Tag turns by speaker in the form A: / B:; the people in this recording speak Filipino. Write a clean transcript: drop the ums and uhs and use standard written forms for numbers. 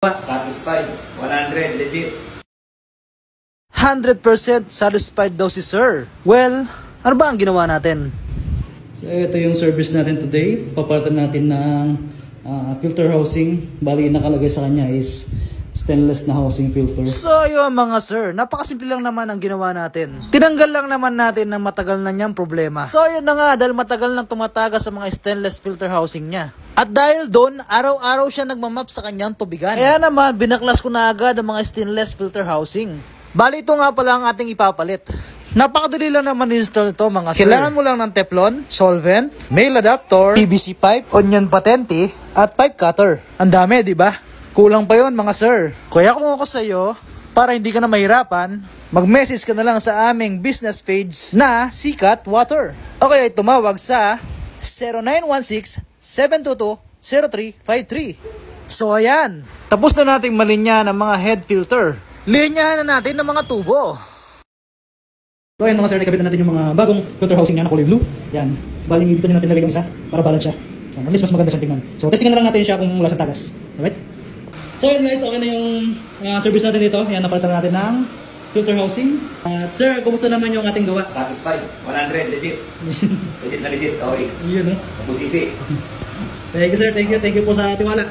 A: Satisfied. 100. Legit.
B: 100% satisfied daw si Sir. Well, ano ba ang ginawa natin?
C: So ito yung service natin today. Papalitan natin ng filter housing. Bali nakalagay sa kanya is stainless na housing filter.
B: So yun mga sir, napakasimple lang naman ang ginawa natin. Tinanggal lang naman natin ng matagal na niyang problema. So yun na nga, dahil matagal nang tumataga sa mga stainless filter housing niya. At dahil doon, araw-araw siya nagmamap sa kanyang tubigan. Kaya naman, binaklas ko na agad ang mga stainless filter housing. Bali ito nga pala ang ating ipapalit. Napakadali lang naman install ito mga sir. Kailangan mo lang ng teflon, solvent, male adapter, PVC pipe, onion patente, at pipe cutter. Ang dami, di ba? Kulang pa yon mga sir. Kaya kung ako sa iyo, para hindi ka na mahirapan, mag-message ka na lang sa aming business page na Sikat Water. O kaya tumawag sa 0916-722-0353. So ayan, tapos na nating malinya ng mga head filter. Linyahan na natin ng mga tubo.
C: So ayan mga sir, nakabit na natin yung mga bagong filter housing niya na kulay blue. Yan. Bali dito na natin lagay yung isa para balance siya. Yan. At least mas maganda siyang tingnan. So testing na lang natin siya kung wala siyang tagas. Alright? So yun guys, okay na yung service natin dito. Yan, napalitan natin ng filter housing. At sir, kumusta naman yung ating gawa?
A: Satisfied. 100. Legit. Legit na legit. Okay.
C: Yun, no?
A: Pusisi.
C: Thank you sir, thank you po sa tiwala.